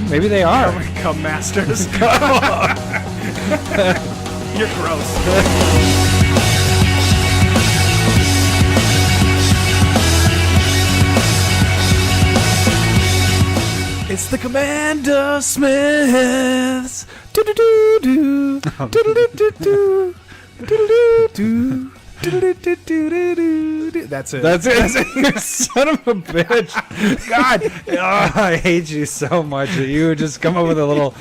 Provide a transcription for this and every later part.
good. Maybe they are. Cum masters. You're gross. It's the CommanderSmiths. Do-do-do-do. Do-do-do-do-do. Do-do-do-do. That's it. You son of a bitch. God, I hate you so much that you would just come up with a little...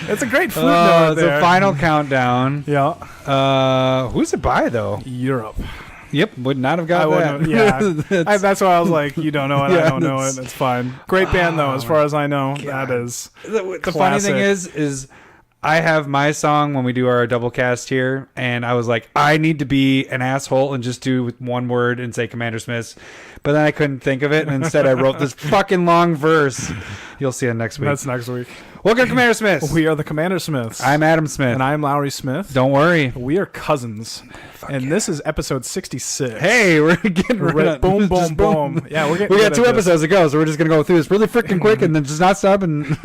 It's a great flute note it's there. a final countdown. Yeah. Who's it by, though? Europe. Yep, would not have got that. Yeah. That's why I was like, you don't know it, I don't know it. It's fine. Great band, though, as far as I know. God. That is The funny thing is I have my song when we do our double cast here, and I was like, I need to be an asshole and just do one word and say CommanderSmiths. But then I couldn't think of it, and instead I wrote this fucking long verse. You'll see it next week. That's next week. Welcome to CommanderSmiths. We are the CommanderSmiths. I'm Adam Smith. And I'm Lowry Smith. Don't worry. We are cousins. This is episode 66. Hey, we're getting boom, boom, boom. Yeah, we're getting We got 2 episodes to go, so we're just going to go through this really freaking quick and then just not stop. And you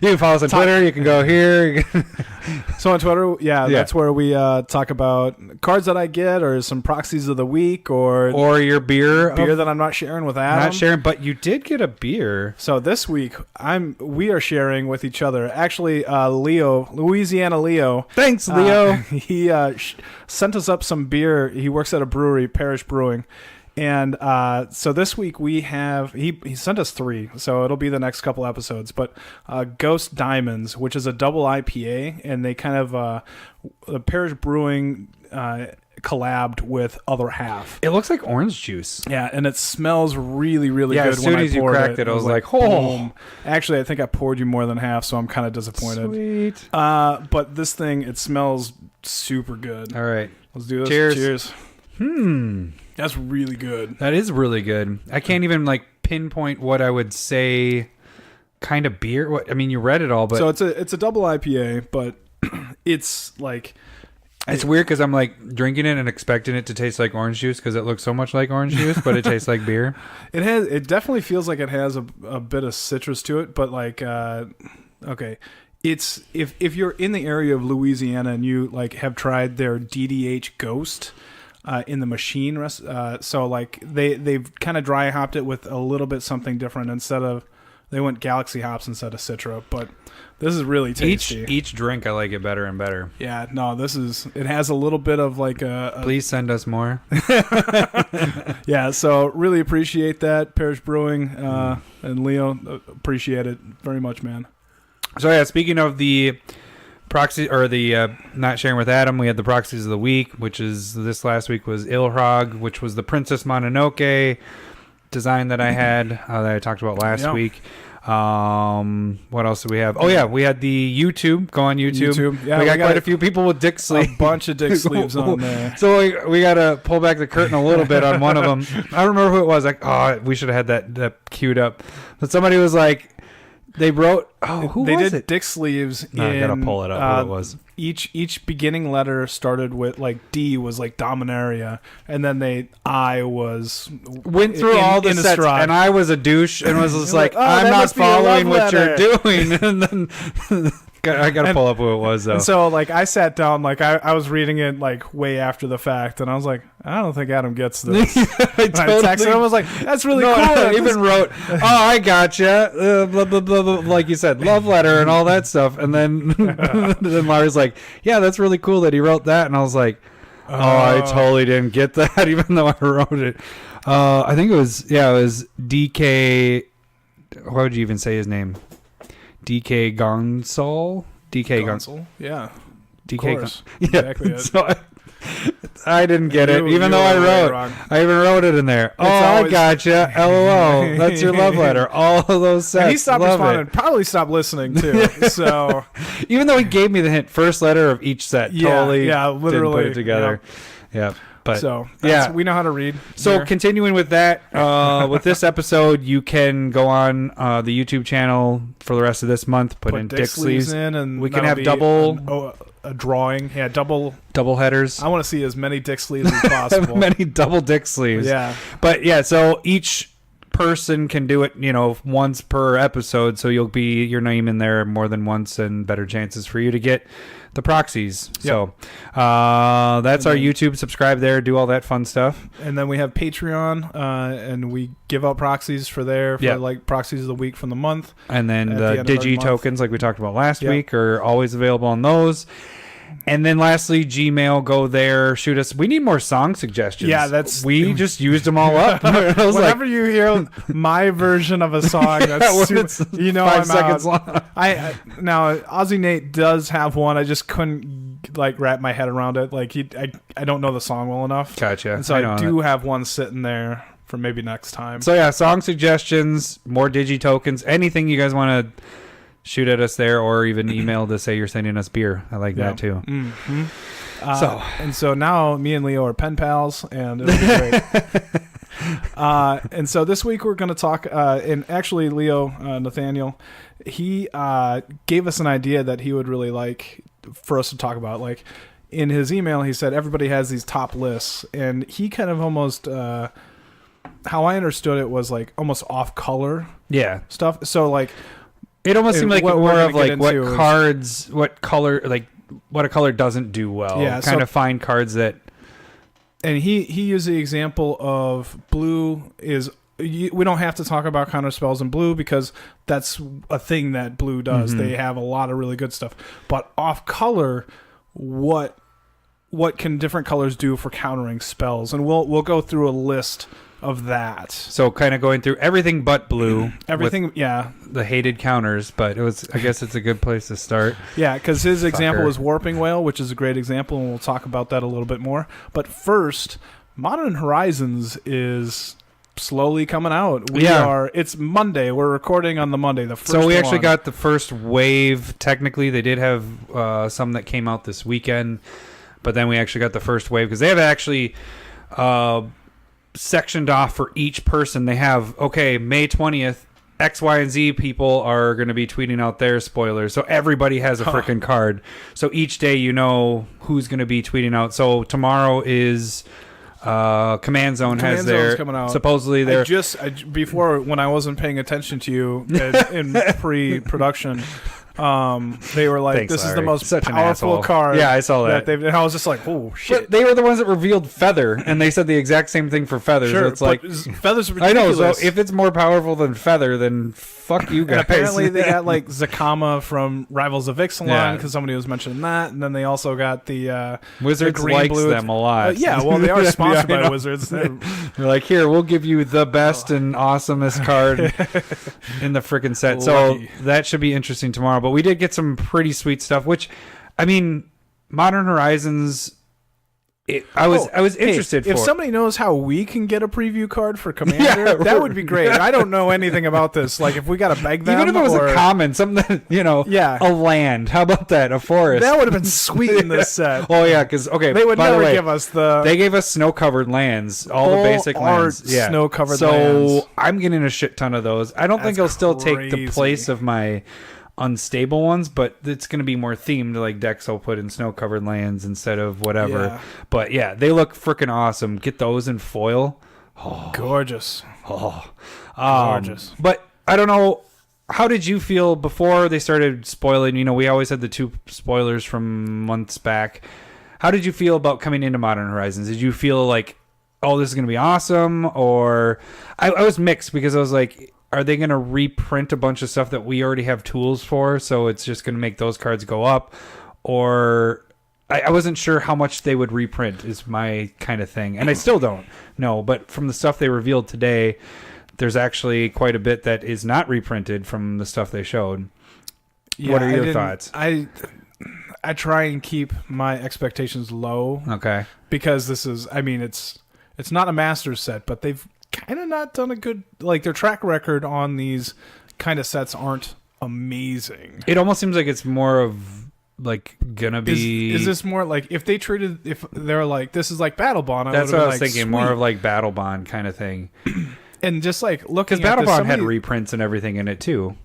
can follow us on Twitter. You can go here. So on Twitter, that's where we talk about cards that I get or some proxies of the week or your beer that I'm not sharing with Adam. Not sharing, but you did get a beer. So this week, we are sharing with each other. Actually, Louisiana Leo. Thanks, Leo. He sent us up some beer. He works at a brewery, Parish Brewing. And so this week we have, he sent us 3, so it'll be the next couple episodes. But Ghost Diamonds, which is a double IPA, and they kind of, the Parish Brewing collabed with Other Half. It looks like orange juice. Yeah, and it smells really, really good. As soon as you cracked it, I was like, oh. Actually, I think I poured you more than half, so I'm kind of disappointed. Sweet. But this thing, it smells super good. All right. Let's do this. Cheers. That's really good. That is really good. I can't even pinpoint what I would say kind of beer. What I mean, you read it all, but so it's a double IPA, but it's like it's weird because I'm drinking it and expecting it to taste like orange juice because it looks so much like orange juice, but it tastes like beer. It definitely feels like it has a bit of citrus to it, but okay. It's if you're in the area of Louisiana and you have tried their DDH Ghost in the machine, so they've kind of dry hopped it with a little bit something different they went Galaxy hops instead of Citra, but this is really tasty. Each drink I like it better and better. Yeah, no, it has a little bit of Please send us more. Yeah, so really appreciate that, Parish Brewing and Leo, appreciate it very much, man. So yeah, speaking of the proxy or the not sharing with Adam, we had the proxies of the week, which is this last week was Ilhrog, which was the Princess Mononoke design that I had that I talked about last week. What else do we have? Oh yeah, we had the YouTube. Go on YouTube. Yeah, we got quite a few people with dick sleeves. A bunch of dick sleeves on there. So we got to pull back the curtain a little bit on one of them. I don't remember who it was. We should have had that queued up. But somebody was like, they wrote. They did dick sleeves. I gotta pull it up. Who it was? Each beginning letter started with D was Dominaria, and then I went through all the sets, and I was a douche and was just I'm not following what you're doing, and then. I gotta pull up who it was though. And so I sat down, I was reading it way after the fact, and I was like, I don't think Adam gets this. I texted him, I was like, that's really cool. I even wrote, I gotcha, blah, blah, blah, blah, like you said, love letter and all that stuff, and then Larry's like, yeah, that's really cool that he wrote that, and I was like, I totally didn't get that, even though I wrote it. I think it was DK. Why would you even say his name? DK Gonsol? DK Gonsol? Yeah. DK Gonsol. Yeah. Exactly. So I didn't get it, even though I even wrote it in there. I gotcha. LOL. That's your love letter. All of those sets. And he stopped responding. Probably stopped listening too. So even though he gave me the hint, first letter of each set. Literally didn't put it together. Yeah. But so we know how to read. So here. Continuing with that, with this episode, you can go on the YouTube channel for the rest of this month. Put in dick sleeves in, and we can have double a drawing. Yeah, double headers. I want to see as many dick sleeves as possible. Many double dick sleeves. Yeah, but yeah. So each person can do it, once per episode, so you'll be your name in there more than once and better chances for you to get the proxies. Yep. So that's our YouTube. Subscribe there, do all that fun stuff. And then we have Patreon, and we give out proxies for like proxies of the week from the month. And then the Digi tokens, like we talked about last week, are always available on those. And then lastly, Gmail, go there, shoot us. We need more song suggestions. Yeah, we just used them all up. Whenever you hear my version of a song, that's super, 5 seconds long. Now Aussie Nate does have one. I just couldn't wrap my head around it. I don't know the song well enough. Gotcha. And so I do have one sitting there for maybe next time. So yeah, song suggestions, more Digi tokens, anything you guys want to shoot at us there, or even email to say you're sending us beer. I like that too. Mm-hmm. So now me and Leo are pen pals, and it'll be great. And so this week we're going to talk, and actually Leo, Nathaniel, he gave us an idea that he would really like for us to talk about. Like in his email, he said everybody has these top lists, and he kind of almost, how I understood it was like almost off color stuff. So like, it almost seemed like more of like what cards, what color, like what a color doesn't do well. Yeah, kind of find cards that. And he used the example of blue is. We don't have to talk about counterspells in blue because that's a thing that blue does. Mm-hmm. They have a lot of really good stuff. But off color, what can different colors do for countering spells? And we'll go through a list of that. So kind of going through everything but blue. Everything, yeah. The hated counters, but I guess it's a good place to start. Yeah, because his example is Warping Whale, which is a great example, and we'll talk about that a little bit more. But first, Modern Horizons is slowly coming out. It's Monday. We're recording on the Monday, the first. So we actually got the first wave. Technically, they did have some that came out this weekend, but then we actually got the first wave because they have actually sectioned off for each person. They have, May 20th, X, Y, and Z people are going to be tweeting out their spoilers. So everybody has a freaking card. So each day you know who's going to be tweeting out. So tomorrow is Command Zone has their coming out. Supposedly they're before, when I wasn't paying attention to you in pre-production, they were like, Thanks, this Larry. is the most Such powerful card. Yeah, I saw that. And I was just like, oh shit. But they were the ones that revealed Feather, and they said the exact same thing for Feather. Sure, so it's like Feather's ridiculous. I know. So if it's more powerful than Feather, then fuck you guys. And apparently they got like Zakama from Rivals of Ixalan because somebody was mentioning that, and then they also got the Wizards the likes them a lot. Yeah, well they are sponsored by Wizards. They're like, here, we'll give you the best and awesomest card in the freaking set. So that should be interesting tomorrow. But we did get some pretty sweet stuff, which, I mean, Modern Horizons, I was interested for. If somebody knows how we can get a preview card for Commander, that would be great. I don't know anything about this. Like, if we got to beg them. Even if it was a common, something that, a land. How about that? A forest. That would have been sweet in this set. Oh, yeah, because, they would never give us the... They gave us snow-covered lands, all the basic lands. Yeah. Snow-covered lands. So I'm getting a shit ton of those. I don't think it'll still take the place of my unstable ones, but it's going to be more themed, like decks will put in snow-covered lands instead of whatever. Yeah. But yeah, they look freaking awesome. Get those in foil. Oh, gorgeous. Gorgeous. But I don't know, how did you feel before they started spoiling? We always had the 2 spoilers from months back. How did you feel about coming into Modern Horizons? Did you feel like, oh, this is going to be awesome? Or I was mixed because I was like, are they going to reprint a bunch of stuff that we already have tools for, so it's just going to make those cards go up? Or I wasn't sure how much they would reprint is my kind of thing. And I still don't know. But from the stuff they revealed today, there's actually quite a bit that is not reprinted from the stuff they showed. Yeah, what are your thoughts? I try and keep my expectations low. Okay. Because this is, it's not a Masters set, but they've kind of not done a good, like, their track record on these kind of sets aren't amazing. It almost seems like it's more of like gonna be. Is this more like if they're like, this is like Battle Bond? That's what I was thinking. Sweet. More of like Battle Bond kind of thing. And just like looking, because Battle Bond had reprints and everything in it too.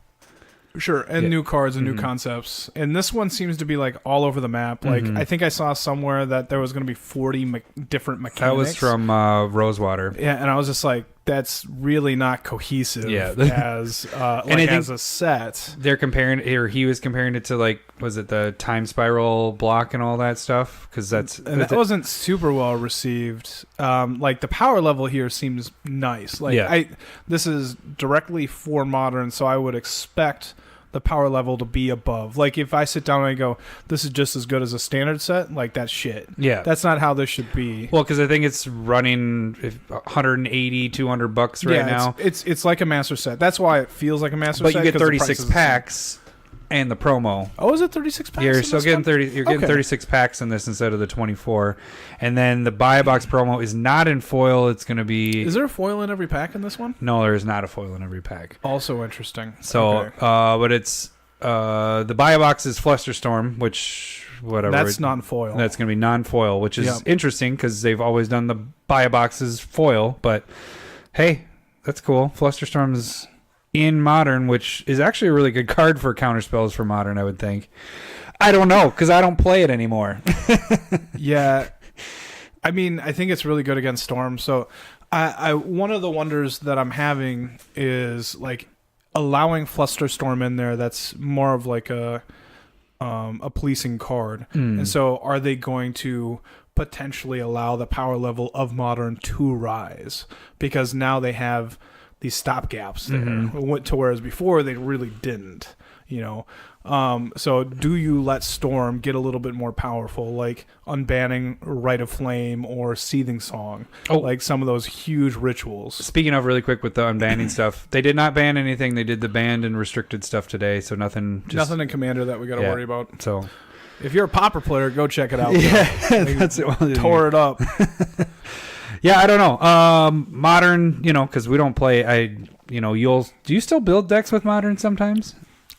Sure, and new cards and new concepts. And this one seems to be like all over the map. Like I think I saw somewhere that there was going to be 40 different mechanics. That was from Rosewater. Yeah, and I was just like, that's really not cohesive as as a set. They're comparing, or he was comparing it to, like, was it the time spiral block and all that stuff? Because that wasn't super well received. Like, the power level here seems nice. Like, this is directly for Modern, so I would expect the power level to be above. Like, if I sit down and I go, this is just as good as a standard set, like, that's shit. Yeah. That's not how this should be. Well, because I think it's running $180, $200 right now. It's like a master set. That's why it feels like a master set. But you get 36 packs and the promo. Oh, is it 36 packs? You're still getting 30. You're getting 36 packs in this instead of the 24. And then the buy a box promo is not in foil. It's going to be. Is there a foil in every pack in this one? No, there is not a foil in every pack. Also interesting. So, but it's the buy a box is Flusterstorm, which whatever. That's non-foil. That's going to be non-foil, which is interesting because they've always done the buy a boxes foil. But hey, that's cool. Flusterstorm's in Modern, which is actually a really good card for counterspells for Modern, I would think. I don't know, because I don't play it anymore. Yeah. I mean, I think it's really good against Storm. So I one of the wonders that I'm having is, like, allowing Flusterstorm in there. That's more of like a policing card. And so are they going to potentially allow the power level of Modern to rise? Because now they have these stopgaps there, to whereas before they really didn't, So do you let Storm get a little bit more powerful, like unbanning Rite of Flame or Seething Song, like some of those huge rituals? Speaking of, really quick with the unbanning stuff, they did not ban anything. They did the banned and restricted stuff today, so nothing in Commander that we got to worry about. So if you're a Pauper player, go check it out. That's it. Tore it up. Yeah, I don't know. Modern, because we don't play. Do you still build decks with Modern sometimes?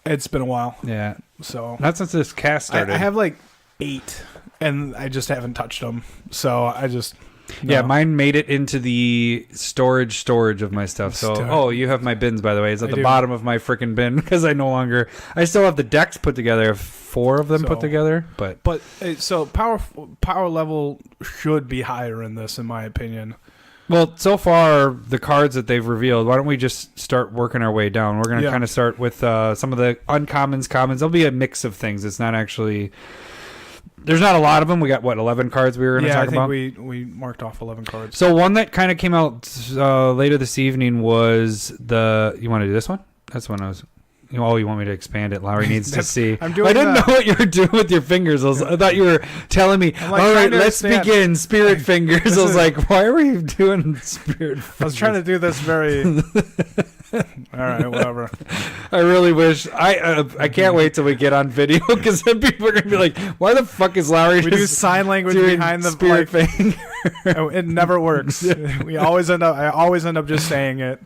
It's been a while. Yeah. So not since this cast started. I have like 8, and I just haven't touched them. So I just. No. Yeah, mine made it into the storage of my stuff. So, you have my bins, by the way. It's at the bottom of my freaking bin because I still have the decks put together. I have 4 of them put together. But so power level should be higher in this, in my opinion. Well, so far, the cards that they've revealed, why don't we just start working our way down? We're going to kind of start with some of the uncommons, commons. There'll be a mix of things. It's not actually... There's not a lot of them. We got, 11 cards we were going to talk about? Yeah, I think we marked off 11 cards. So one that kind of came out later this evening was the... You want to do this one? That's one I was... you want me to expand it? Lowry needs to see. I didn't know what you were doing with your fingers. I thought you were telling me, all right, let's begin Spirit Fingers. I was like, why are we doing Spirit Fingers? I was trying to do this very... All right, whatever. I really wish. I can't wait till we get on video, because then people are going to be like, why the fuck is Lowry We do sign language behind the Spirit Finger? It never works. I always end up just saying it.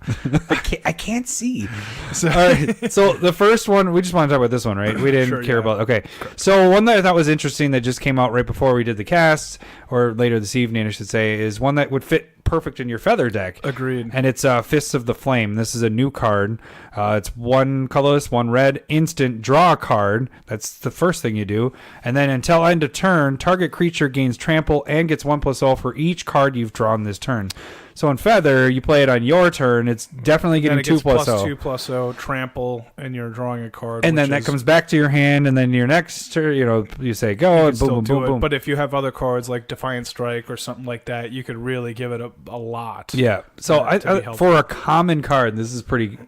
I can't see. So, all right. So the first one, we just want to talk about this one, right? We didn't care about. Okay. So one that I thought was interesting that just came out right before we did the cast, or later this evening, I should say, is one that would fit perfect in your feather deck. Agreed. And it's Fists of the Flame. This is a new card. It's 1 colorless, 1 red, instant, draw a card. That's the first thing you do. And then until end of turn, target creature gains trample and gets 1+0 for each card you've drawn this turn. So in Feather, you play it on your turn. It's definitely getting 2+0. 2+0 trample, and you're drawing a card. And then that comes back to your hand, and then your next turn, you say go, and boom, boom, boom. But if you have other cards like Defiant Strike or something like that, you could really give it a lot. Yeah. So for a common card, this is pretty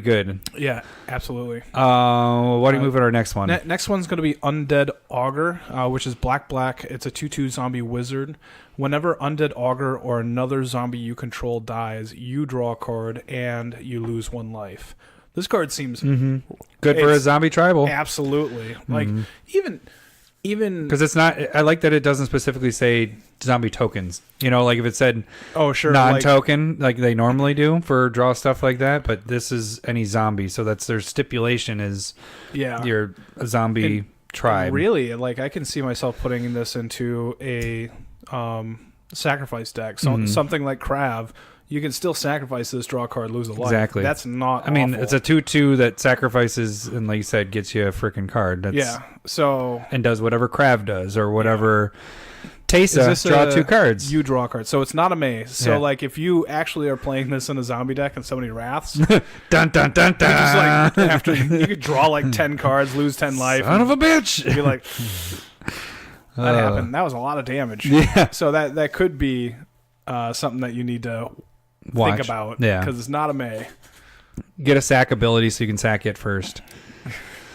good. Yeah, absolutely. Why do you move to our next one? Next one's going to be Undead Augur, which is black. It's a 2/2 zombie wizard. Whenever Undead Augur or another zombie you control dies, you draw a card and you lose 1 life. This card seems good for a zombie tribal. Absolutely. Like even because it's not. I like that it doesn't specifically say zombie tokens. Like if it said non-token, like they normally do for draw stuff like that. But this is any zombie, so that's their stipulation is you're a zombie tribe. Really, like I can see myself putting this into a sacrifice deck. So something like Krav. You can still sacrifice this, draw a card, lose a life. Exactly. That's not. I mean, awful. it's a 2/2 that sacrifices and, like you said, gets you a freaking card. So and does whatever Krav does or whatever Teysa, draw 2 cards. You draw cards. So it's not a maze. So Yeah. like if you actually are playing this in a zombie deck and somebody wraths, Dun dun dun dun. just like after you could draw like 10 cards, lose 10 life. Son of a bitch. Be like, that happened. That was a lot of damage. Yeah. So that could be something that you need to Watch. think about. Yeah. Because it's not a May. Get a sack ability so you can sack it first.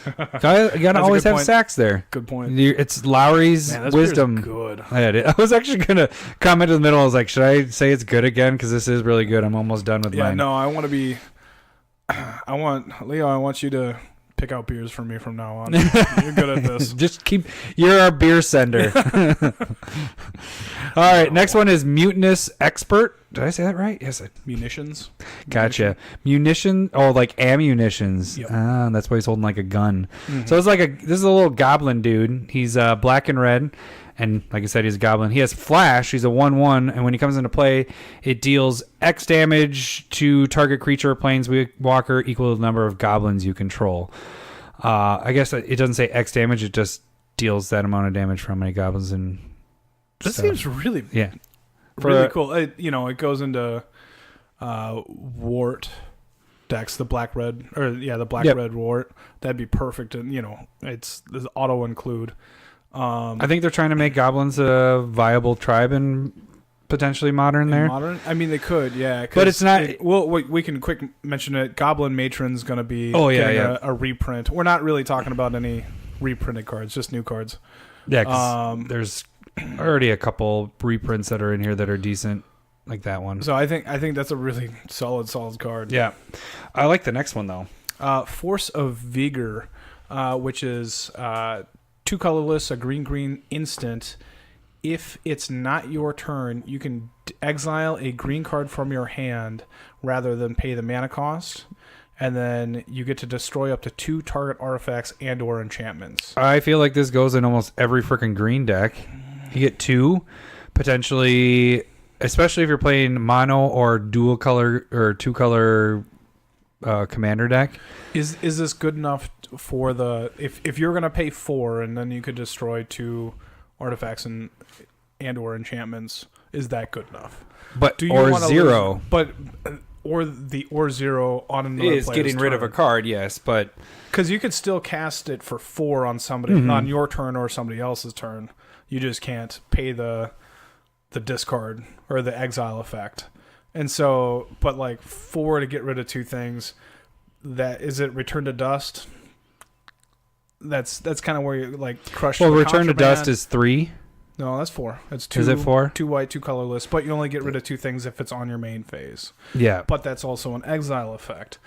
You gotta always have point. sacks there. Good point. It's Lowry's Man, this beer's wisdom. good. I was actually gonna comment in the middle. I was like, should I say it's good again? Because this is really good. I'm almost done with Yeah, mine. no, I want to be. I want you to pick out beers for me from now on. You're good at this. Just you're our beer sender. All right, next one is Mutinous Expert. Did I say that right? Yes. Munitions. Gotcha. Munition. Oh, like ammunitions. Yep. Ah, that's why he's holding like a gun. So it's like this is a little goblin dude. He's black and red. And like I said, he's a goblin. He has flash. He's a 1/1. And when he comes into play, it deals X damage to target creature or planeswalker equal to the number of goblins you control. I guess it doesn't say X damage. It just deals that amount of damage for how many goblins. And This seems really, yeah. really cool. It goes into Wart decks, the black-red, the black-red Wart. That'd be perfect. And, it's auto-include. I think they're trying to make goblins a viable tribe in potentially modern there. Modern? I mean, they could, yeah. But it's not... we can quick mention it. Goblin Matron's going to be a reprint. We're not really talking about any reprinted cards, just new cards. Yeah, 'cause there's already a couple reprints that are in here that are decent, like that one. So I think that's a really solid card. Yeah. I like the next one, though. Force of Vigor, which is... 2 colorless, a green instant. If it's not your turn, you can exile a green card from your hand rather than pay the mana cost, and then you get to destroy up to 2 target artifacts and or enchantments. I feel like this goes in almost every freaking green deck. You get 2, potentially, especially if you're playing mono or dual color or 2 color commander deck. Is this good enough for the if you're gonna pay 4 and then you could destroy 2 artifacts and or enchantments? Is that good enough? But Do you or wanna 0, or 0 on another is getting rid of a card, yes, but because you could still cast it for 4 on somebody on your turn or somebody else's turn. You just can't pay the discard or the exile effect. And so, but like 4 to get rid of 2 things. That is it. Return to Dust. That's kind of where you like crush. Well, Return to Dust is 3. No, that's 4. It's 2. Is it 4? 2 white, 2 colorless. But you only get rid of 2 things if it's on your main phase. Yeah, But that's also an exile effect.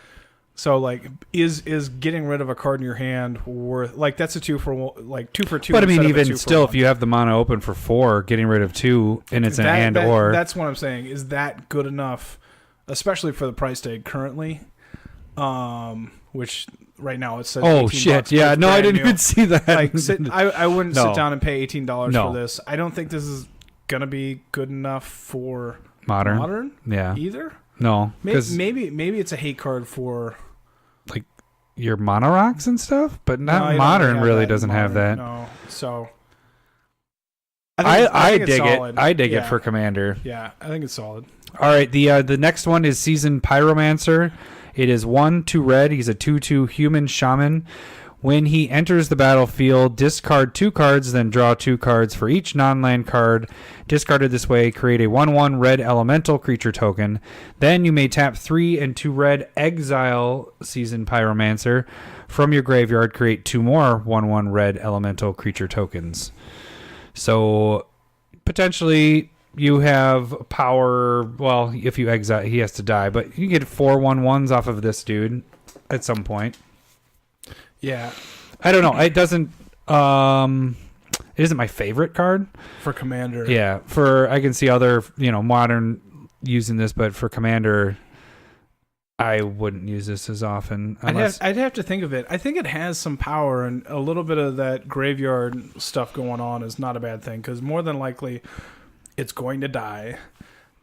So like, is getting rid of a card in your hand worth like that's a 2 for 2. But I mean, instead of a even 2 for still, 1. if you have the mono open for 4, getting rid of 2, and it's an or. That's what I'm saying. Is that good enough, especially for the price tag currently? Which right now it says. Oh $18 shit! Yeah, no, I didn't even see that. Like, I wouldn't No. sit down and pay $18 No. for this. I don't think this is gonna be good enough for modern. Yeah. either. No, because Maybe it's a hate card for like your mono rocks and stuff, but No, not you don't modern. have Really that in doesn't have that. Modern. No, so I think it's dig it. solid. I dig it Yeah. for Commander. Yeah, I think it's solid. All right, the next one is Seasoned Pyromancer. It is 1, 2 red. He's a 2/2 human shaman. When he enters the battlefield, discard 2 cards, then draw 2 cards for each non-land card discarded this way. Create a 1/1 red elemental creature token. Then you may tap 3 and 2 red, exile Seasoned Pyromancer from your graveyard. Create 2 more 1/1 red elemental creature tokens. So potentially you have power. Well, if you exile, he has to die, but you get 4 1/1s off of this dude at some point. Yeah, I don't know. It doesn't. It isn't my favorite card. for Commander. Yeah, I can see other modern using this, but for Commander, I wouldn't use this as often. I'd have to think of it. I think it has some power, and a little bit of that graveyard stuff going on is not a bad thing, because more than likely it's going to die,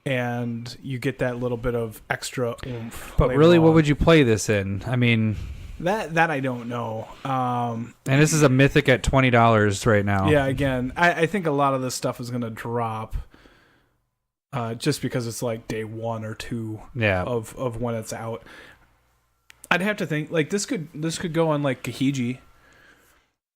and you get that little bit of extra oomph. But later really, what on. would you play this in? I mean, That I don't know. And this is a mythic at $20 right now. Yeah, again, I think a lot of this stuff is going to drop just because it's like day 1 or 2 of when it's out. I'd have to think like this could go on like Kahiji.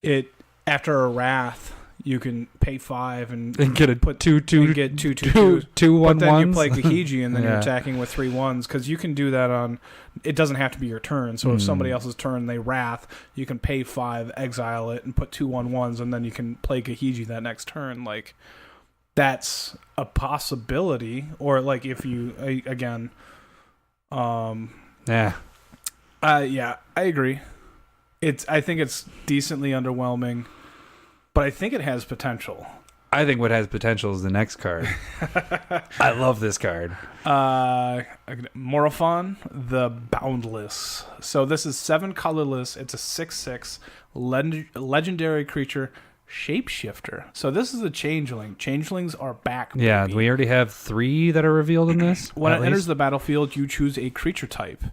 It after a Wrath, you can pay 5 and get a put two get 2 1 But then you ones. play Kahiji and then you're attacking with 3 1s because you can do that on. It doesn't have to be your turn. So if somebody else's turn they Wrath, you can pay 5, exile it, and put 2 1/1s, and then you can play Kahiji that next turn. Like that's a possibility. Or like if you again, Yeah, I agree. I think it's decently underwhelming, but I think it has potential. I think what has potential is the next card. I love this card. Morophon, the Boundless. So this is 7 colorless. It's a 6/6 legendary creature, shapeshifter. So this is a changeling. Changelings are back. Yeah, baby. we already have 3 that are revealed in this. When it enters the battlefield, you choose a creature type,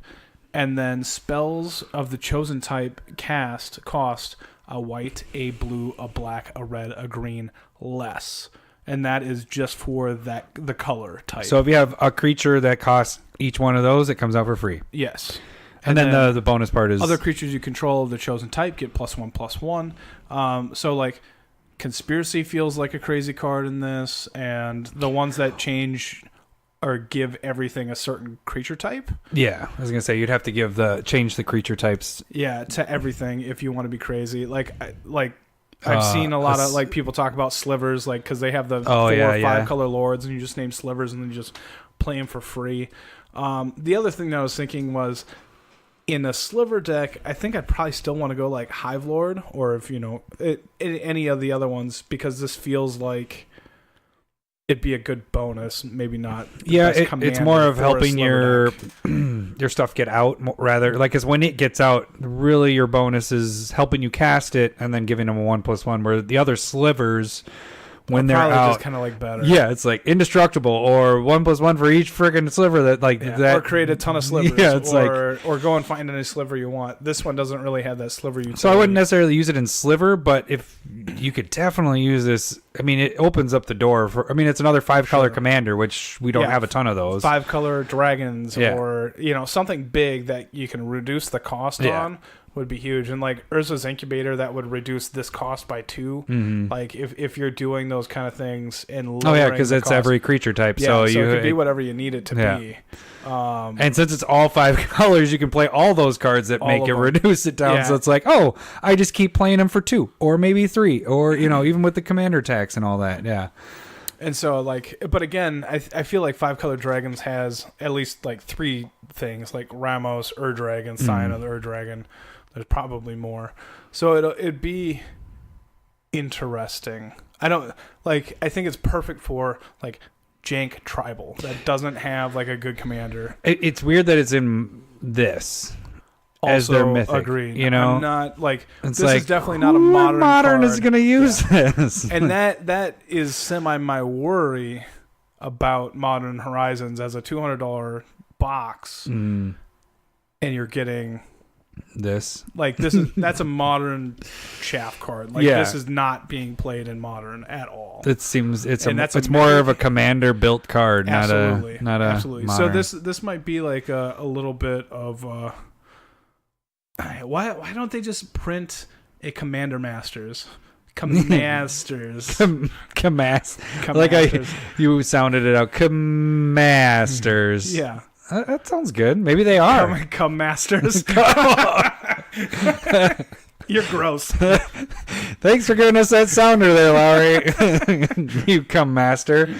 and then spells of the chosen type cast cost a white, a blue, a black, a red, a green, less. And that is just for the color type. So if you have a creature that costs each one of those, it comes out for free. Yes. And then the bonus part is... Other creatures you control of the chosen type get +1/+1. So like Conspiracy feels like a crazy card in this, and the ones that change or give everything a certain creature type. Yeah, I was gonna say you'd have to change the creature types. Yeah, to everything if you want to be crazy. I've seen a lot of like people talk about slivers, like because they have the 4 or 5 color lords, and you just name slivers and then you just play them for free. The other thing that I was thinking was in a sliver deck, I think I'd probably still want to go like Hive Lord, or if any of the other ones, because this feels like it'd be a good bonus, maybe not. Yeah, it's more of helping your stuff get out, rather. Like, because when it gets out, really your bonus is helping you cast it and then giving them a 1/1. Where the other slivers, when they're out, just kind of like better. Yeah, it's like indestructible or 1/1 for each friggin' sliver that. Or create a ton of slivers. Yeah, it's or go and find any sliver you want. This one doesn't really have that sliver utility. So I wouldn't necessarily use it in sliver, but if you could definitely use this. I mean, it opens up the door for. I mean, it's another 5-color commander, which we don't have a ton of those. 5-color dragons, or something big that you can reduce the cost on would be huge. And like Urza's Incubator, that would reduce this cost by 2. Mm-hmm. Like if you're doing those kind of things and because it's every creature type, so it could be whatever you need it to be. And since it's all 5 colors, you can play all those cards that make it reduce it down. So it's like, I just keep playing them for 2 or maybe 3, or even with the commander tax and all that. Yeah. And so but again, I feel like 5-color dragons has at least like 3 things, like Ramos, Ur-Dragon, Scion of the Ur-Dragon. There's probably more. So it'd be interesting. I think it's perfect for like jank tribal that doesn't have like a good commander. It's weird that it's in this as their mythic. Agreed. I'm not like this is definitely not a modern card. Is going to use this. And that is semi my worry about Modern Horizons as a $200 box, and you're getting this. Like that's a modern chaff card. Like this is not being played in modern at all. It seems it's more of a commander built card, absolutely. not a absolutely. Modern. So this might be like a little bit of why don't they just print a Commander Masters? Commasters. Like you sounded it out. Commasters. Yeah. That sounds good. Maybe they are. Commasters. You're gross. Thanks for giving us that sounder there, Lowry. You come master.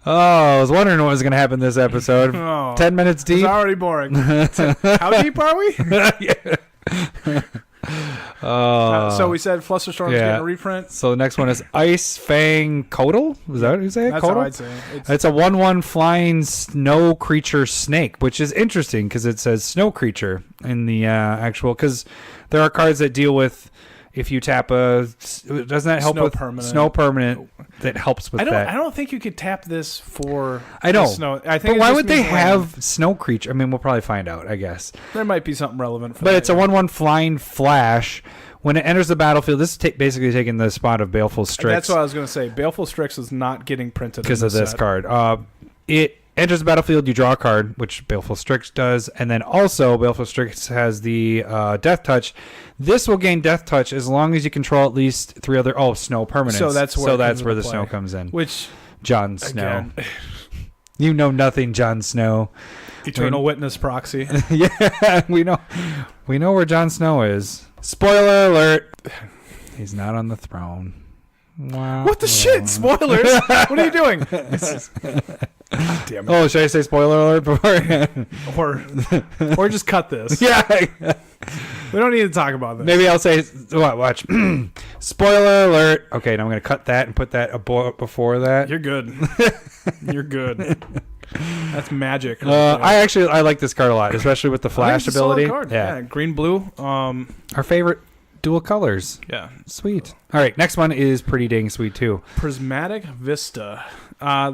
I was wondering what was going to happen this episode. 10 minutes deep. It's already boring. How deep are we? So we said Flusterstorm's getting a reprint. So the next one is Ice Fang Kotal. Is that what you say? That's Kotal? how I'd say it. It's a 1/1 flying snow creature snake, which is interesting because it says snow creature in the actual. Because there are cards that deal with if you tap doesn't that help with snow permanent? That helps with that. I don't think you could tap this for. I know. Snow. I think. But why would they have snow creature? I mean, we'll probably find out. I guess there might be something relevant for but that. But it's a 1/1 flying flash. When it enters the battlefield, this is basically taking the spot of Baleful Strix. That's what I was going to say. Baleful Strix is not getting printed because of this card. It enters the battlefield, you draw a card, which Baleful Strix does, and then also Baleful Strix has the Death Touch. This will gain Death Touch as long as you control at least 3 other snow permanents. So that's where the snow comes in. Which Jon Snow, you know nothing, Jon Snow. Eternal Witness proxy. Yeah, we know where Jon Snow is. Spoiler alert: he's not on the throne. Wow. What the shit? Spoilers? What are you doing? God damn it. Oh, should I say spoiler alert before? or just cut this. Yeah. We don't need to talk about this. Maybe I'll say, watch. Spoiler alert. Okay, now I'm going to cut that and put that before that. You're good. You're good. That's magic. I like this card a lot, especially with the flash ability. Card. Yeah, green, blue. Our favorite dual colors. Yeah. Sweet. All right, next one is pretty dang sweet too. Prismatic Vista.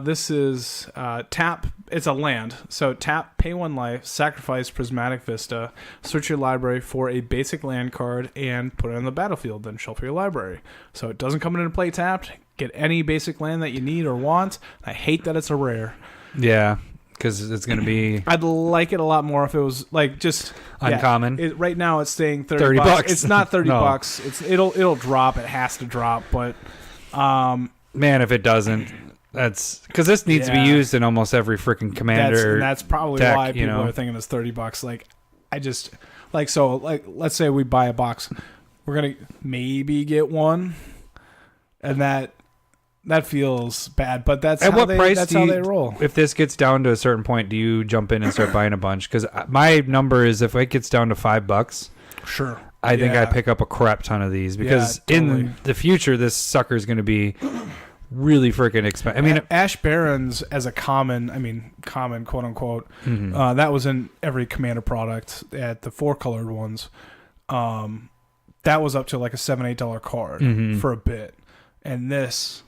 This is tap. It's a land. So tap, pay 1 life, sacrifice Prismatic Vista, search your library for a basic land card, and put it on the battlefield. Then shuffle your library. So it doesn't come into play tapped. Get any basic land that you need or want. I hate that it's a rare. Yeah, because it's going to be... I'd like it a lot more if it was like just... uncommon. Yeah, right now it's staying 30 bucks. It's not 30 no. bucks. It'll drop. It has to drop. But man, if it doesn't, that's because this needs to be used in almost every freaking commander. That's probably deck, why people are thinking it's 30 bucks. Like, I just let's say we buy a box, we're gonna maybe get one, and that feels bad. But that's at how what price how they roll. If this gets down to a certain point, do you jump in and start buying a bunch? Because my number is if it gets down to $5, sure. I think I pick up a crap ton of these because in the future, this sucker is going to be really freaking expensive. I mean, Ash Barons as a common quote unquote, that was in every commander product at the 4-colored ones. That was up to like a $7-8 card for a bit. And this,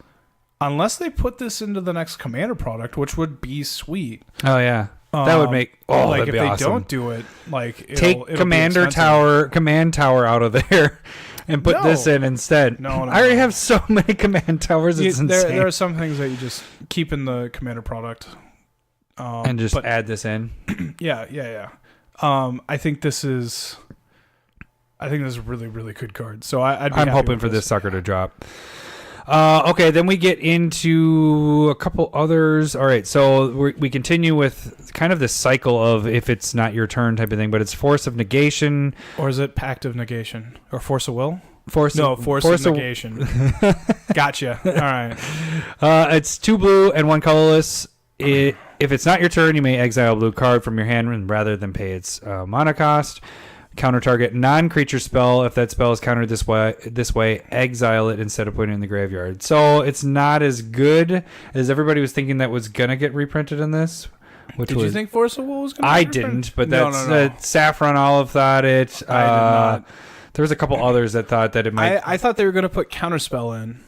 unless they put this into the next commander product, which would be sweet. Oh yeah. That would make like if they awesome. don't do it, like it'll command tower out of there and put this in instead. No, I already have so many command towers. It's insane. There are some things that you just keep in the commander product, and just add this in. Yeah. I think this is a really, really good card. So I'm hoping for this sucker to drop. Okay, then we get into a couple others. All right, so we continue with kind of this cycle of if it's not your turn type of thing, but it's Force of Negation. Or is it Pact of Negation? Or Force of Will? Force of Negation. Gotcha. All right. It's 2 blue and 1 colorless. If it's not your turn, you may exile a blue card from your hand rather than pay its mana cost. Counter target non-creature spell. If that spell is countered this way, exile it instead of putting it in the graveyard. So it's not as good as everybody was thinking that was gonna get reprinted in this. Did you think Force of Will was gonna? I didn't, but that's Saffron Olive thought it. I did not. There was a couple others that thought that it might. I thought they were gonna put Counterspell in.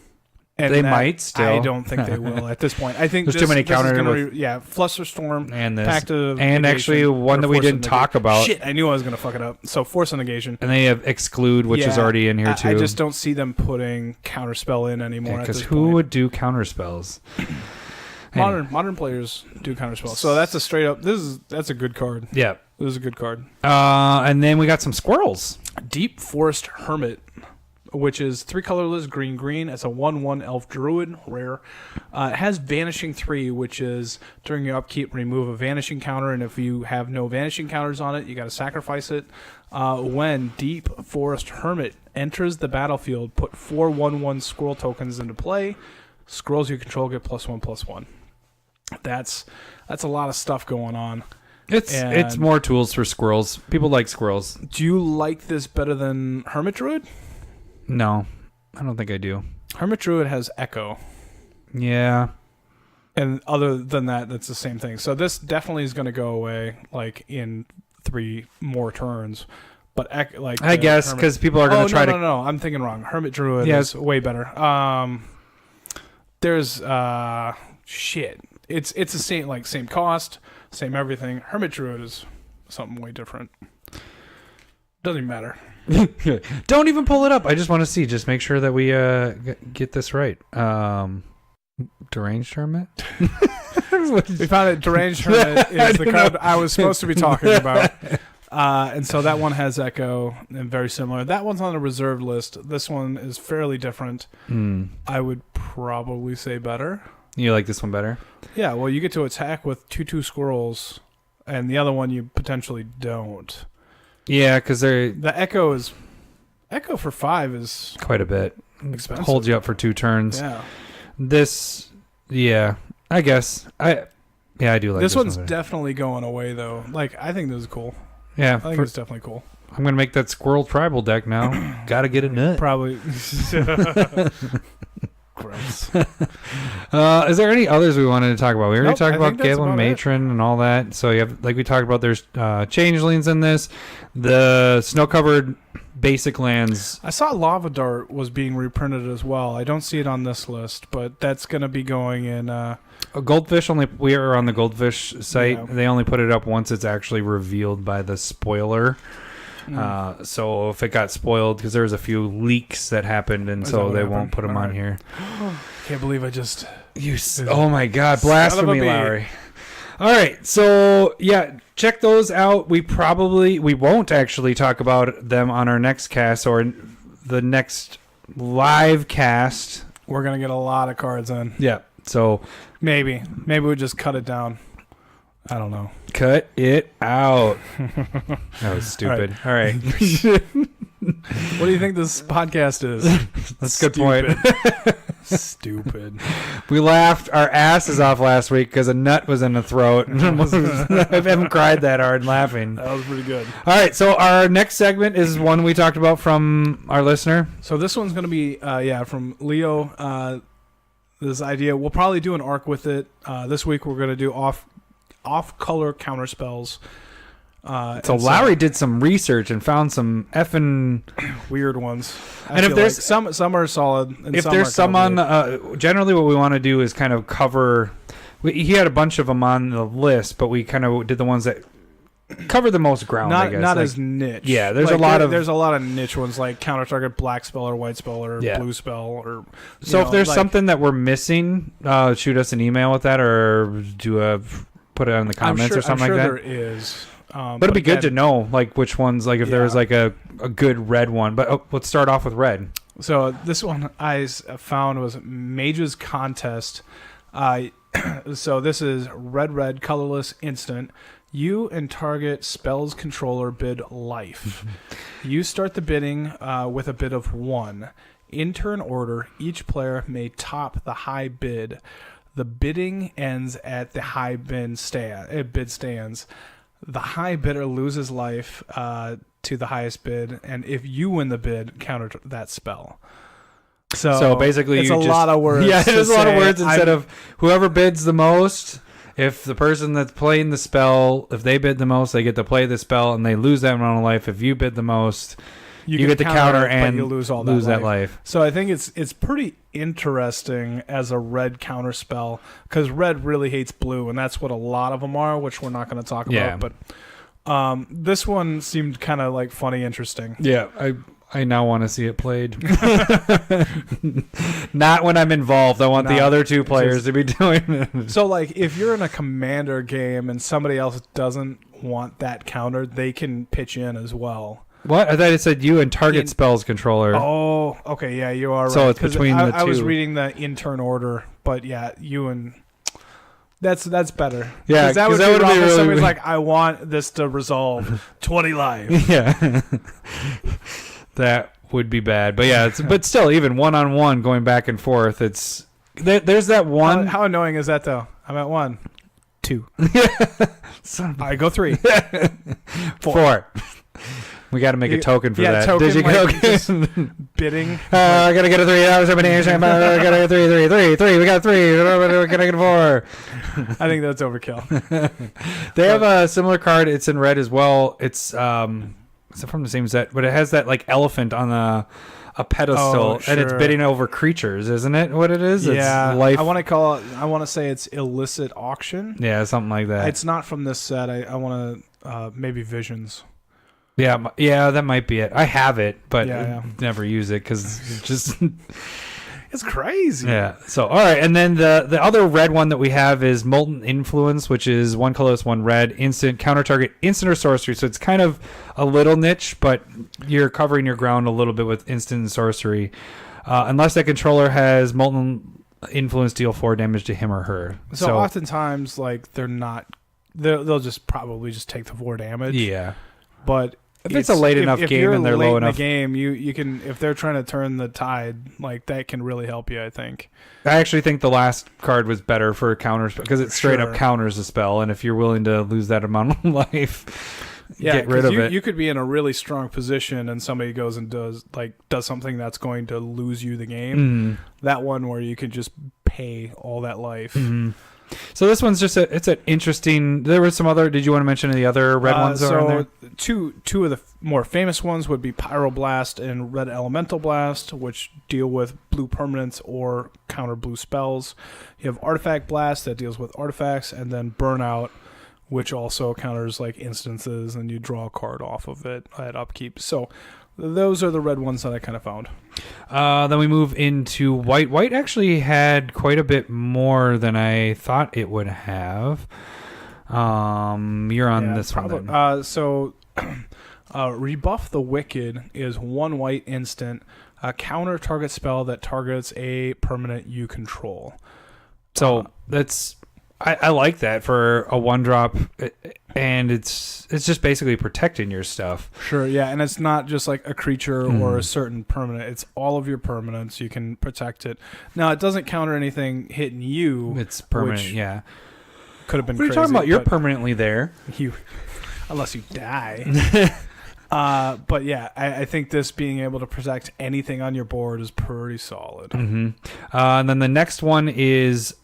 And they might still. I don't think they will at this point. I think there's too many counter. Flusterstorm and this, Pact of and Negation, actually one that we didn't talk about. Shit, I knew I was going to fuck it up. So Force of Negation, and they have Exclude, which is already in here too. I just don't see them putting Counterspell in anymore. Because who would do counterspells? Modern players do Counterspell. So that's a straight up. That's a good card. Yeah, this is a good card. And then we got some squirrels. Deep Forest Hermit, which is 3 colorless, green. It's a 1/1 elf druid, rare. It has Vanishing 3, which is during your upkeep, remove a vanishing counter, and if you have no vanishing counters on it, you got to sacrifice it. When Deep Forest Hermit enters the battlefield, put 4 1/1 squirrel tokens into play. Squirrels you control get +1/+1. That's a lot of stuff going on. It's more tools for squirrels. People like squirrels. Do you like this better than Hermit Druid? No, I don't think I do. Hermit Druid has Echo. Yeah. And other than that, that's the same thing. So this definitely is going to go away like in 3 more turns. But like I guess because people are going to try to. No, I'm thinking wrong. Hermit Druid Yes. is way better. There's shit. It's the same cost, same everything. Hermit Druid is something way different. Doesn't even matter. Don't even pull it up. I just want to see. Just make sure that we get this right. Deranged Hermit? We found it. Deranged Hermit is the card I was supposed to be talking about. And so that one has Echo and very similar. That one's on the reserved list. This one is fairly different. I would probably say better. You like this one better? Yeah, well, you get to attack with 2/2 squirrels, and the other one you potentially don't. Yeah, because the Echo for 5 is quite a bit. Expensive. Holds you up for 2 turns. Yeah. This, yeah, I guess. I do like this one's one definitely going away, though. Like, I think this is cool. Yeah. I think it's definitely cool. I'm going to make that Squirrel Tribal deck now. Gotta get a nut. Probably. Gross. Is there any others we wanted to talk about? We already talked about Galen about Matron and all that. So you have, like we talked about, there's changelings in this. The snow-covered basic lands. I saw Lava Dart was being reprinted as well. I don't see it on this list, but that's going to be going in. Goldfish only. We are on the Goldfish site. Yeah. They only put it up once it's actually revealed by the spoiler. So if it got spoiled, because there was a few leaks that happened, and so they won't put them on here. Can't believe I just... Oh my God, blasphemy, Lowry. All right, so yeah, check those out. We won't actually talk about them on our next cast or the next live cast. We're going to get a lot of cards in. Yeah, so... Maybe we just cut it down. I don't know. Cut it out. That was stupid. All right. What do you think this podcast is? That's a good point. Stupid. We laughed our asses off last week because a nut was in the throat. I haven't cried that hard laughing. That was pretty good. All right, so our next segment is one we talked about from our listener. So this one's going to be, from Leo. This idea, we'll probably do an arc with it. This week we're going to do off color counterspells. So Lowry did some research and found some effing weird ones. And if there's some are solid, and if some there's are some on, generally what we want to do is kind of cover. He had a bunch of them on the list, but we kind of did the ones that cover the most ground. Not I guess. not as niche. Yeah, there's a lot of niche ones like counter target black spell or white spell or blue spell or. So if there's something that we're missing, shoot us an email with that or put it in the comments or something like that. There is. But it'd be good to know, like, which ones, like, if there was, like, a good red one. But let's start off with red. So this one I found was Mage's Contest. So this is red, colorless, instant. You and target spell's controller bid life. You start the bidding with a bid of 1. In turn order, each player may top the high bid. The bidding ends at the high bid stands. The high bidder loses life to the highest bid, and if you win the bid, counter that spell. So basically, it's a lot of words. Yeah, it is a lot of words instead of whoever bids the most. If the person that's playing the spell, if they bid the most, they get to play the spell, and they lose that amount of life. If you bid the most, you get the counter and you lose that life. So I think it's pretty interesting as a red counter spell because red really hates blue, and that's what a lot of them are, which we're not going to talk about. But this one seemed kind of like funny, interesting. Yeah, I now want to see it played. Not when I'm involved. I want the other two players to be doing it. So, like, if you're in a commander game and somebody else doesn't want that counter, they can pitch in as well. What? I thought it said you and target spells controller. Oh, okay, yeah, you are right. So it's between the two. I was reading the in-turn order, but yeah, you and... That's better. Yeah, that would be really somebody's like, I want this to resolve 20 live. Yeah. That would be bad. But yeah, but still, even one-on-one going back and forth, it's... There's that one... How annoying is that, though? I'm at 1. 2. I go 3. 4. We got to make a token for that. Token, Did you go bidding? I got to get a 3. I got to get a 3. We got 3. We're going to get a 4. I think that's overkill. They have a similar card. It's in red as well. It's Is it from the same set? But it has that like elephant on a pedestal, and it's bidding over creatures, isn't it? What it is? Yeah, it's life. I want to call it. I want to say it's illicit auction. Yeah, something like that. It's not from this set. I want to maybe Visions. Yeah, that might be it. I have it, but never use it because it's just it's crazy. Yeah. So all right, and then the other red one that we have is Molten Influence, which is 1 colorless, 1 red, instant, counter target, instant or sorcery. So it's kind of a little niche, but you're covering your ground a little bit with instant and sorcery. Unless that controller has Molten Influence, deal 4 damage to him or her. So oftentimes, like they'll just probably just take the 4 damage. Yeah. But if it's a late enough game and they're low enough, in the game, you can, if they're trying to turn the tide, like that can really help you. I think. I actually think the last card was better for a counter because it straight up counters a spell, and if you're willing to lose that amount of life, get rid of it. You could be in a really strong position, and somebody goes and does something that's going to lose you the game. Mm-hmm. That one where you could just pay all that life. Mm-hmm. So this one's just it's an interesting. There were some other. Did you want to mention any other red ones that are in there? Two of the more famous ones would be Pyroblast and Red Elemental Blast, which deal with blue permanents or counter blue spells. You have Artifact Blast that deals with artifacts, and then Burnout, which also counters like instances, and you draw a card off of it at upkeep. So those are the red ones that I kind of found. Then we move into white. White actually had quite a bit more than I thought it would have. You're on this one then. So Rebuff the Wicked is 1 white instant, a counter target spell that targets a permanent you control. So that's... I like that for a 1-drop, and it's just basically protecting your stuff. Sure, yeah, and it's not just like a creature or a certain permanent. It's all of your permanents. You can protect it. Now, it doesn't counter anything hitting you. It's permanent, yeah. Could have been crazy. What are you talking about? You're permanently there. Unless you die. But yeah, I think this being able to protect anything on your board is pretty solid. Mm-hmm. And then the next one is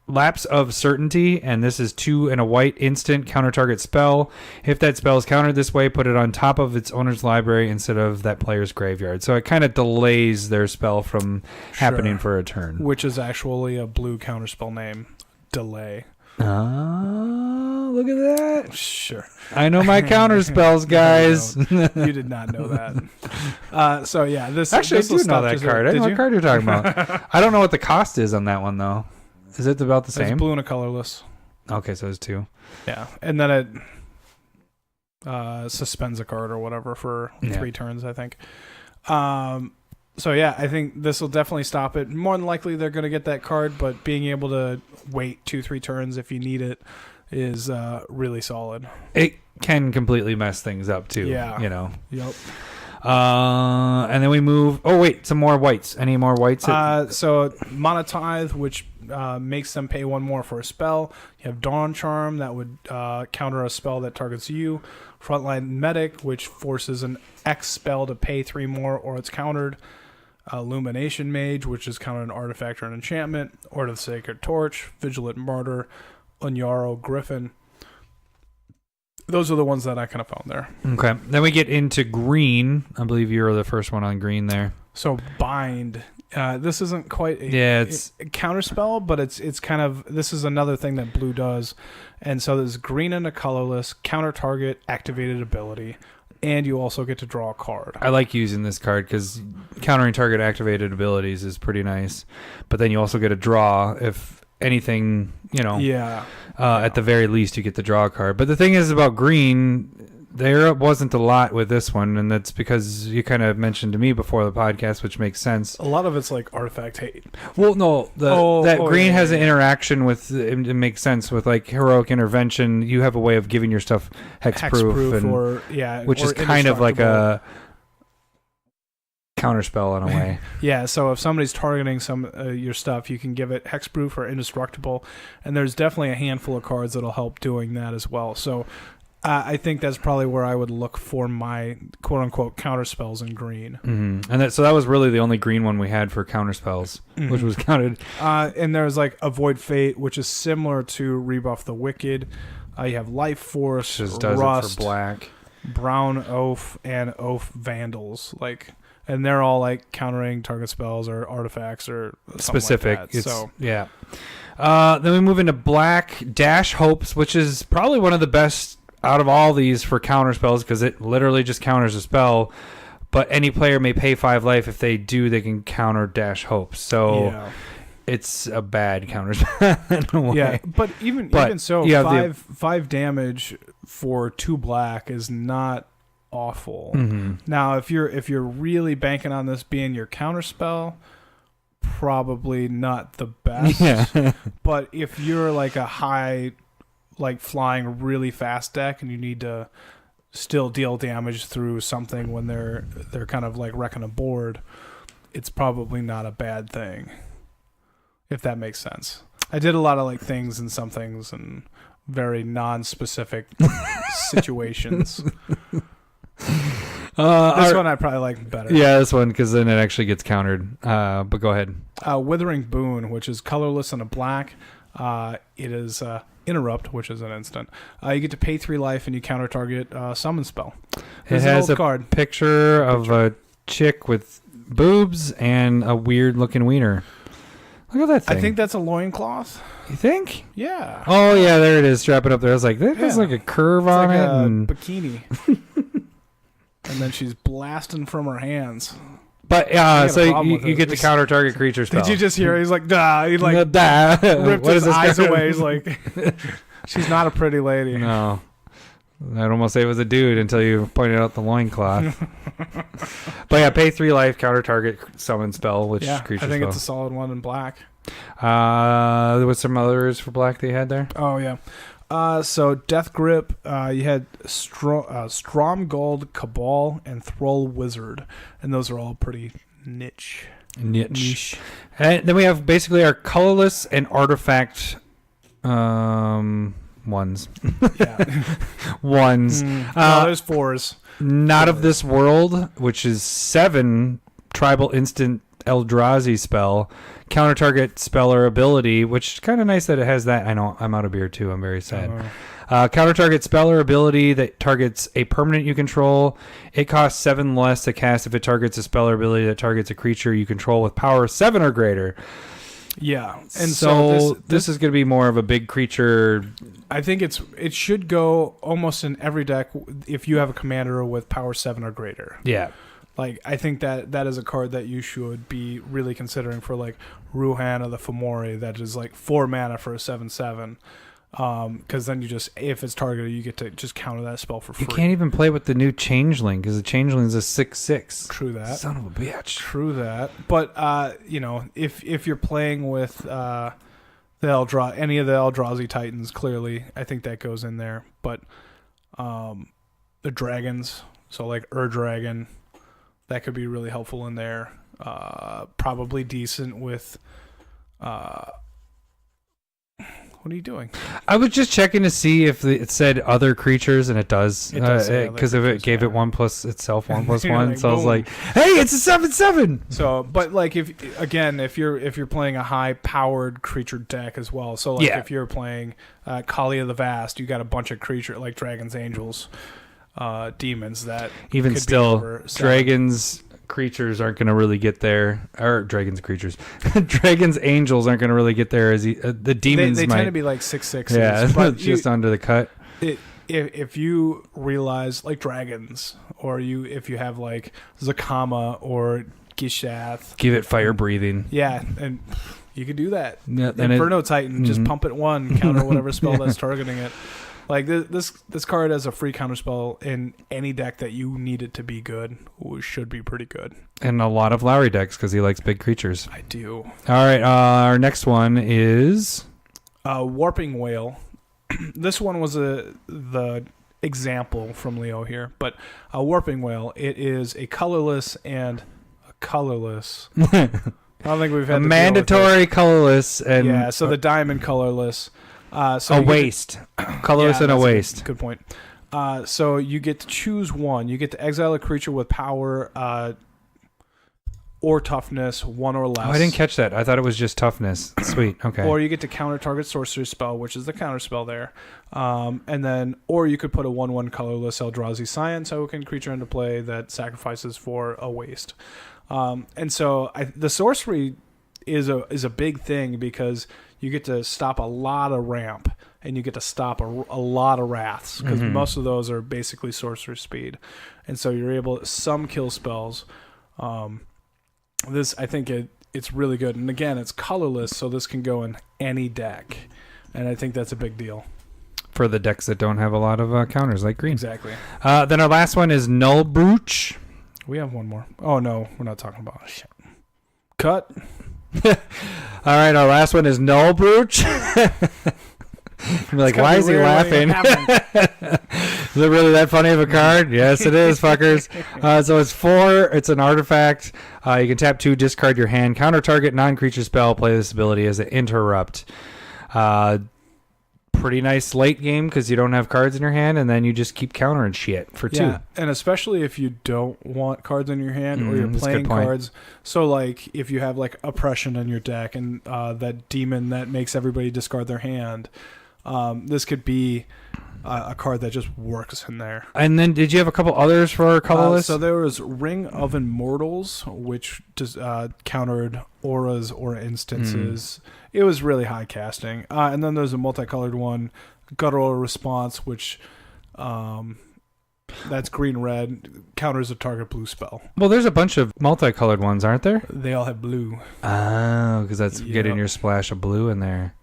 Lapse of Certainty, and this is 2 and a white instant counter target spell. If that spell is countered this way, put it on top of its owner's library instead of that player's graveyard. So it kind of delays their spell from happening for a turn. Which is actually a blue counterspell name. Delay. Oh, look at that. Sure. I know my counter spells, guys. You did not know that. So yeah, this actually this I do know that card. I know what card you're talking about. I don't know what the cost is on that one though. Is it about the same? It's blue and a colorless. Okay, so it's 2. Yeah, and then it suspends a card or whatever for 3 turns, I think. So yeah, I think this will definitely stop it. More than likely, they're going to get that card, but being able to wait 2-3 turns if you need it is really solid. It can completely mess things up too. Yeah. You know. Yep. And then we move. Oh wait, some more whites. Any more whites? So Monotithe, which makes them pay 1 more for a spell. You have Dawn Charm that would counter a spell that targets you. Frontline Medic, which forces an X spell to pay 3 more or it's countered. Illumination Mage, which is counter an artifact or an enchantment. Order of the Sacred Torch, Vigilant Martyr, Unyaro Griffin. Those are the ones that I kind of found there. Okay. Then we get into green. I believe you were the first one on green there. So Bind. This isn't quite it's a counterspell, but it's kind of, this is another thing that blue does. And so there's green and a colorless, counter target, activated ability, and you also get to draw a card. I like using this card because countering target activated abilities is pretty nice. But then you also get a draw if anything, you know. Yeah. At the very least, you get the draw card. But the thing is about green, there wasn't a lot with this one, and that's because you kind of mentioned to me before the podcast, which makes sense. A lot of it's like artifact hate. Well, no, green has an interaction with, it makes sense, with like heroic intervention. You have a way of giving your stuff hexproof, which is kind of like a counterspell in a way. Yeah, so if somebody's targeting some your stuff, you can give it hexproof or indestructible, and there's definitely a handful of cards that'll help doing that as well. So I think that's probably where I would look for my quote-unquote counterspells in green. Mm-hmm. And so that was really the only green one we had for counterspells, which was counted. And there's like Avoid Fate, which is similar to Rebuff the Wicked. You have Life Force, which does Rust. it for black. Brown Oaf and Oaf Vandals, like, and they're all like countering target spells or artifacts or specific. Like that. So yeah. Then we move into black Dash Hopes, which is probably one of the best out of all these for counter spells because it literally just counters a spell. But any player may pay 5 life. If they do, they can counter Dash Hopes. So it's a bad counter spell in a way. Yeah, but even so, five damage for 2 black is not awful. Mm-hmm. Now, if you're really banking on this being your counter spell, probably not the best. Yeah. But if you're like a high, like flying really fast deck, and you need to still deal damage through something when they're kind of like wrecking a board, it's probably not a bad thing, if that makes sense. I did a lot of like things and some things and very non-specific situations. This one I probably like better. Yeah, this one, because then it actually gets countered. But go ahead. Withering Boon, which is colorless and a black. It is Interrupt, which is an instant. You get to pay 3 life and you counter target summon spell. It has a picture of a chick with boobs and a weird looking wiener. Look at that thing. I think that's a loincloth. You think? Yeah. Oh yeah, there it is. Strap it up there. I was like, that has like a curve on like it. A and bikini. And then she's blasting from her hands. But so you get to counter target creature spell. Did you just hear? He's like, "Duh!" He like ripped his eyes away. He's like, "She's not a pretty lady." No, I'd almost say it was a dude until you pointed out the loincloth. But yeah, pay 3 life, counter target summon spell, which creature I think spell. it's a solid one in black. There was some others for black that you had there. Oh yeah. So Death Grip, you had Stromgold, Cabal, and Thrall Wizard, and those are all pretty niche. And then we have basically our colorless and artifact ones. Yeah. Ones. There's 4s. Not of this world, which is 7 tribal instant Eldrazi spell. Counter target spell or ability, which is kind of nice that it has that. I know I'm out of beer too. I'm very sad. Counter target spell or ability that targets a permanent you control. It costs 7 less to cast if it targets a spell or ability that targets a creature you control with power 7 or greater. Yeah, and so this is going to be more of a big creature. I think it should go almost in every deck if you have a commander with power 7 or greater. Yeah. Like, I think that is a card that you should be really considering for, like, Ruhan or the Fomori, that is, like, 4 mana for a 7/7. Because then you just, if it's targeted, you get to just counter that spell for free. You can't even play with the new Changeling, because the Changeling is a 6/6. True that. Son of a bitch. True that. But, if you're playing with any of the Eldrazi Titans, clearly, I think that goes in there. But the dragons, so, like, Dragon, that could be really helpful in there. Probably decent with... what are you doing? I was just checking to see if it said other creatures, and it does. It does because if it gave it 1 plus itself, 1 plus 1. Like, so I was like, hey, it's a 7/7. So, but like if you're playing a high powered creature deck as well. So like if you're playing Kali of the Vast, you got a bunch of creature like dragons, angels, demons that even could still be over 7. dragons creatures aren't going to really get there, or dragons creatures dragons angels aren't going to really get there as the demons they might tend to be like 6/6. yeah but just under the cut. If you realize like dragons, or if you have like Zakama or Gishath, give it fire breathing, and you could do that. Inferno Titan, just pump it 1, counter whatever spell that's targeting it. Like this card has a free counterspell in any deck that you need it to be good, which should be pretty good. And a lot of Lowry decks because he likes big creatures. I do. All right, our next one is Warping Whale. This one was the example from Leo here, but a Warping Whale. It is a colorless and a colorless. I don't think we've had a mandatory colorless and so the diamond colorless. So a waste. Colorless and a waste. Good point. So you get to choose one. You get to exile a creature with power or toughness, 1 or less. Oh, I didn't catch that. I thought it was just toughness. Sweet. Okay. Or you get to counter target sorcery spell, which is the counter spell there. And then, or you could put a 1/1 colorless Eldrazi Scion token creature into play that sacrifices for a waste. And so the sorcery is a big thing because you get to stop a lot of ramp and you get to stop a lot of wraths because most of those are basically sorcerer speed. And so you're able to some kill spells. This, I think it's really good. And again, it's colorless, so this can go in any deck. And I think that's a big deal. For the decks that don't have a lot of counters like green. Exactly. Then our last one is Null Brooch. We have one more. Oh, no, we're not talking about it. Cut. All right, our last one is Null Brooch. You're like, why is he laughing? Is it really that funny of a card? Yes, it is, fuckers. So it's 4. It's an artifact. You can tap 2, discard your hand, counter target non-creature spell, play this ability as an interrupt. Pretty nice late game because you don't have cards in your hand, and then you just keep countering shit for 2. Yeah, and especially if you don't want cards in your hand or you're playing cards. So, like, if you have, like, Oppression in your deck and that demon that makes everybody discard their hand, this could be a card that just works in there. And then did you have a couple others for Colorless? So there was Ring of Immortals, which just countered auras or instances. It was really high casting. And then there's a multicolored one, Guttural Response, which that's green-red, counters a target blue spell. Well, there's a bunch of multicolored ones, aren't there? They all have blue. Oh, because that's getting your splash of blue in there.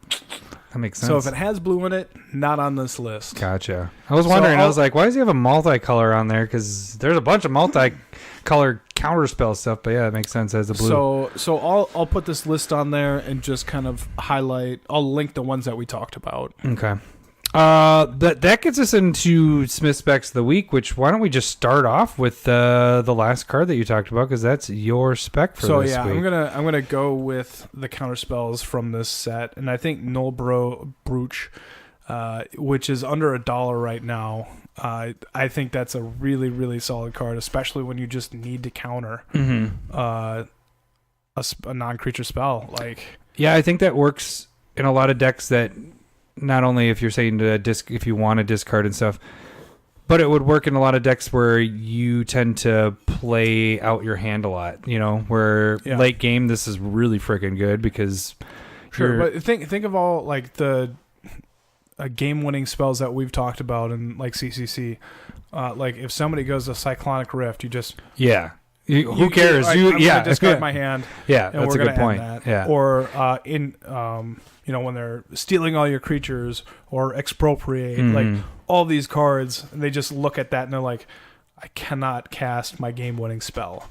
That makes sense. So if it has blue in it, not on this list. Gotcha. I was wondering, I was like, why does he have a multicolor on there? Because there's a bunch of multicolored counterspell stuff, but yeah, it makes sense as a blue. So I'll put this list on there and just kind of highlight. I'll link the ones that we talked about. Okay. That gets us into Smith Specs of the Week, which why don't we just start off with the last card that you talked about, because that's your spec for this week. I'm gonna go with the counterspells from this set, and I think Null Brooch, which is under $1 right now. I think that's a really, really solid card, especially when you just need to counter a non-creature spell. Like, yeah, I think that works in a lot of decks that. Not only if you're saying if you want to discard and stuff, but it would work in a lot of decks where you tend to play out your hand a lot. You know, where late game this is really freaking good because. Sure, but think of all like the game-winning spells that we've talked about in like CCC. Like if somebody goes to Cyclonic Rift, you just who cares? I'm gonna discard my hand. Yeah, and that's we're a good gonna point. end that. Yeah, or when they're stealing all your creatures or expropriate, like all these cards, and they just look at that and they're like, I cannot cast my game-winning spell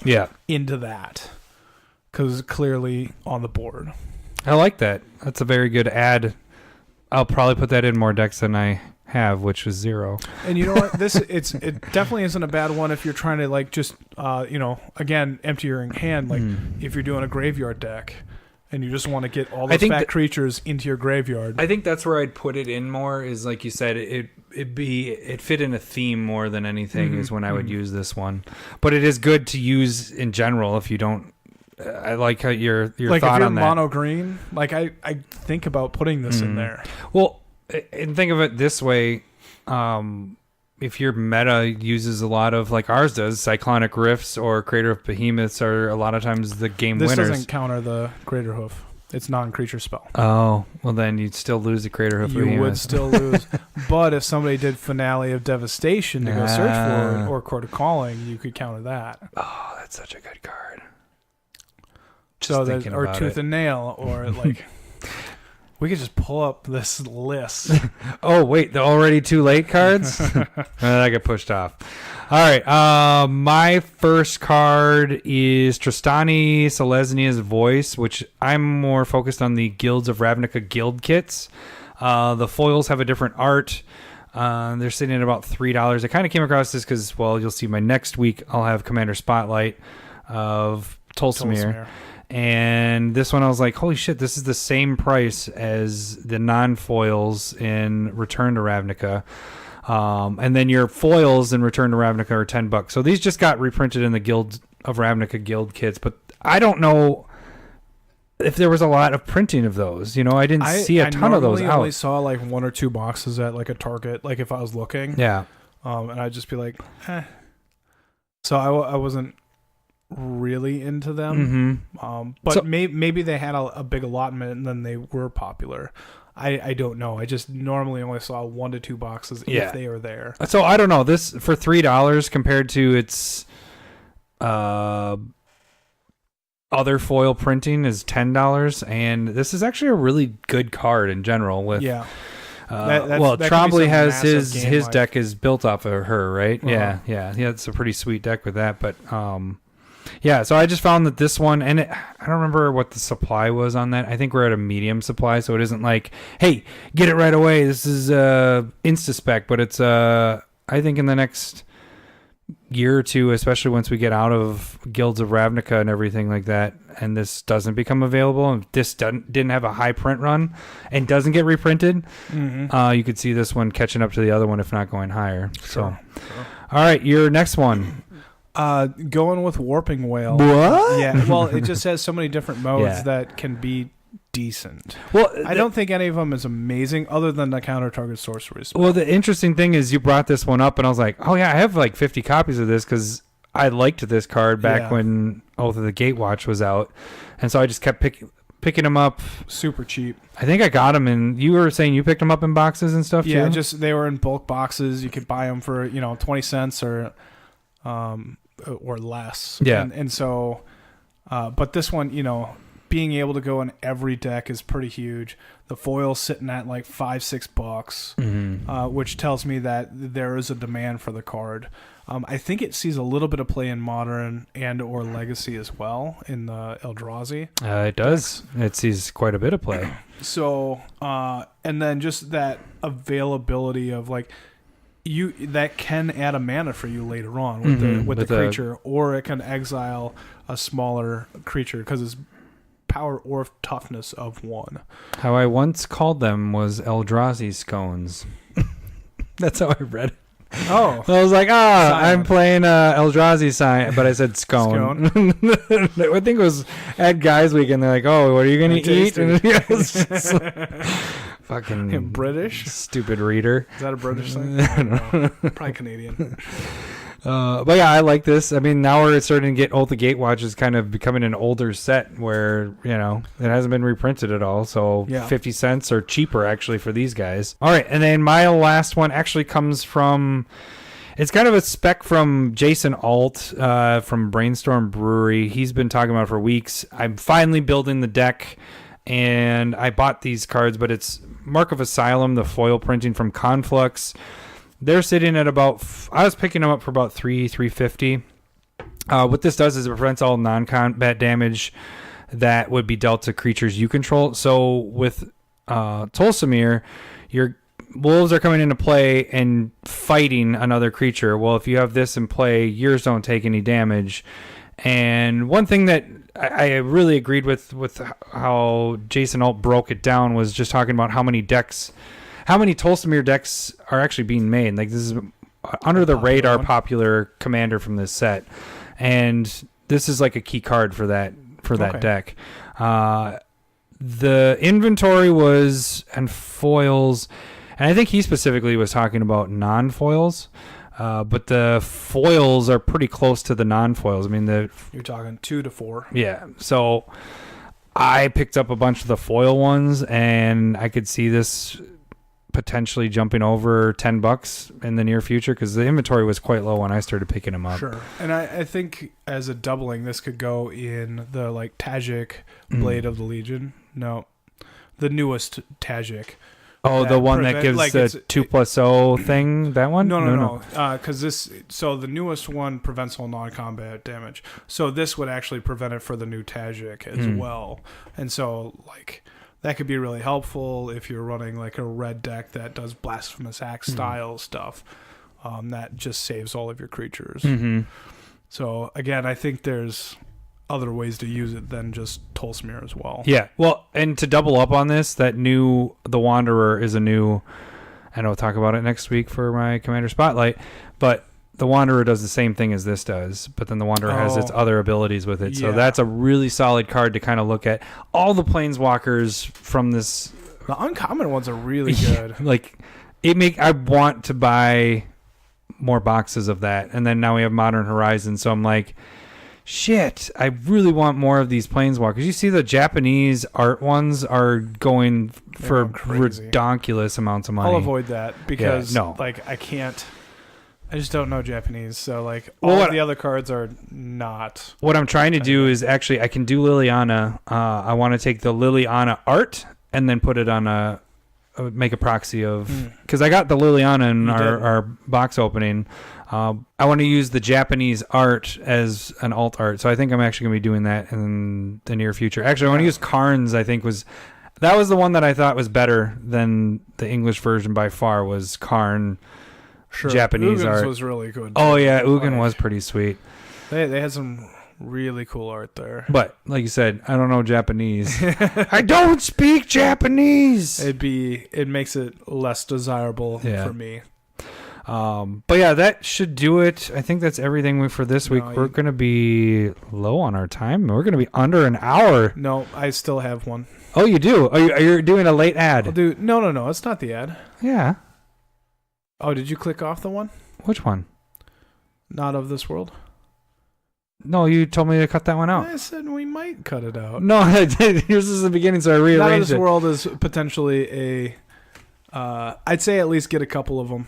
into that because it's clearly on the board. I like that. That's a very good add. I'll probably put that in more decks than I have, which was 0. And you know what? It definitely isn't a bad one if you're trying to like just again empty your hand. Like if you're doing a graveyard deck. And you just want to get all those fat creatures into your graveyard. I think that's where I'd put it in more. Is like you said, it fit in a theme more than anything. Is when I would use this one. But it is good to use in general if you don't. I like how your like thought if you're on that. Mono green, like I think about putting this in there. Well, and think of it this way. If your meta uses a lot of, like ours does, Cyclonic Rifts or Crater of Behemoths are a lot of times the game winners. This doesn't counter the Crater Hoof. It's non-creature spell. Oh, well then you'd still lose the Crater Hoof. You would still lose. But if somebody did Finale of Devastation to go search for it, or Court of Calling, you could counter that. Oh, that's such a good card. Or Tooth and Nail, or like... We could just pull up this list. Oh, wait, the already too late cards? That got pushed off. All right. My first card is Tristani Selesnia's Voice, which I'm more focused on the Guilds of Ravnica guild kits. The foils have a different art. They're sitting at about $3. I kind of came across this because, well, you'll see my next week I'll have Commander Spotlight of Tolsimir. And this one I was like, holy shit, this is the same price as the non-foils in Return to Ravnica. And then your foils in Return to Ravnica are $10. So these just got reprinted in the Guild of Ravnica guild kits, but I don't know if there was a lot of printing of those. I didn't see a ton of those out. I only saw like 1 or 2 boxes at like a Target, like if I was looking. Yeah. And I'd just be like, eh. So I wasn't really into them. But maybe they had a big allotment and then they were popular. I don't know. I just normally only saw 1 to 2 boxes if they were there. So I don't know. This for $3 compared to its other foil printing is $10, and this is actually a really good card in general. With Trombley has his deck is built off of her, right? Uh-huh. Yeah. It's a pretty sweet deck with that, but so I just found that this one, and I don't remember what the supply was on that. I think we're at a medium supply, so it isn't like, hey, get it right away. This is Instaspec, but it's I think in the next year or two, especially once we get out of Guilds of Ravnica and everything like that, and this doesn't become available, and this didn't have a high print run and doesn't get reprinted, you could see this one catching up to the other one, if not going higher. Sure. All right, your next one. Going with Warping Whale. What? Yeah, well, it just has so many different modes that can be decent. Well, I don't think any of them is amazing other than the counter target sorcery spell. Well, the interesting thing is you brought this one up and I was like, oh yeah, I have like 50 copies of this because I liked this card back when Oath of the Gatewatch was out, and so I just kept picking them up super cheap. I think I got them in, you were saying you picked them up in boxes and stuff too? Just they were in bulk boxes. You could buy them for 20 cents or less. And so but this one, being able to go in every deck is pretty huge. The foil's sitting at like $5-6, which tells me that there is a demand for the card. I think it sees a little bit of play in Modern and or Legacy as well in the Eldrazi. It does. It sees quite a bit of play. So, and then just that availability of like, that can add a mana for you later on with the creature, or it can exile a smaller creature because it's power or toughness of 1. How I once called them was Eldrazi scones. That's how I read it. Oh, so I was like, I'm playing Eldrazi sign, but I said scone. I think it was at Guys Week, and they're like, oh, what are you going to eat? And it was just fucking British stupid reader. Is that a British thing? I don't know. Probably Canadian. But yeah, I like this. I mean, now we're starting to get Oath of Gatewatch is kind of becoming an older set where, it hasn't been reprinted at all. So 50 cents or cheaper actually for these guys. All right. And then my last one actually comes from, it's kind of a spec from Jason Alt from Brainstorm Brewery. He's been talking about it for weeks. I'm finally building the deck, and I bought these cards, but it's Mark of Asylum, the foil printing from Conflux. They're sitting at about, I was picking them up for about $350. What this does is it prevents all non-combat damage that would be dealt to creatures you control. So with Tolsimir, your wolves are coming into play and fighting another creature. Well, if you have this in play, yours don't take any damage. And one thing that I really agreed with how Jason Alt broke it down was just talking about how many Tolsimir decks are actually being made. Like, this is under the radar popular commander from this set, and this is like a key card for that deck. The inventory was and foils, and I think he specifically was talking about non-foils. But the foils are pretty close to the non-foils. I mean, you're talking 2 to 4. Yeah. So I picked up a bunch of the foil ones, and I could see this potentially jumping over $10 in the near future because the inventory was quite low when I started picking them up. Sure. And I think as a doubling, this could go in the like Tajik Blade of the Legion. No, the newest Tajik. Oh, the one that gives like the 2+0 thing? That one? No. Because the newest one prevents all non-combat damage. So this would actually prevent it for the new Tajik as well. And so, like, that could be really helpful if you're running like a red deck that does Blasphemous Axe style stuff. That just saves all of your creatures. So again, I think there's other ways to use it than just Tolsimir as well. Yeah. Well, and to double up on this, the Wanderer is a new, and I'll talk about it next week for my Commander Spotlight, but the Wanderer does the same thing as this does, but then the Wanderer has its other abilities with it. So Yeah. that's a really solid card to kind of look at. All the Planeswalkers from this, The uncommon ones are really good. like I want to buy more boxes of that. And then now we have Modern Horizons, so I'm like, shit, I really want more of these Planeswalkers. You see the Japanese art ones are going for ridiculous amounts of money. I'll avoid that because no. like I just don't know Japanese, so like all of the other cards are not. What I'm trying to do is actually I can do Liliana. I want to take the Liliana art and then put it on make a proxy of, because I got the Liliana in our box opening. I want to use the Japanese art as an alt art, so I think I'm actually going to be doing that in the near future. Actually, I want to use Karn's. I think was the one that I thought was better than the English version by far. Was Karn. Sure. Japanese Ugin's art was really good. Oh yeah, Ugin was pretty sweet. They had some really cool art there. But like you said, I don't know Japanese. I don't speak Japanese. It makes it less desirable for me. But yeah, that should do it. I think that's everything for this week. We're going to be low on our time. We're going to be under an hour. No, I still have one. Oh, you do? Are you doing a late ad? I'll do. No. It's not the ad. Yeah. Oh, did you click off the one? Which one? Not of this world. No, you told me to cut that one out. I said we might cut it out. No, I did. Yours is the beginning, so I rearranged it. Not of this world is potentially I'd say at least get a couple of them,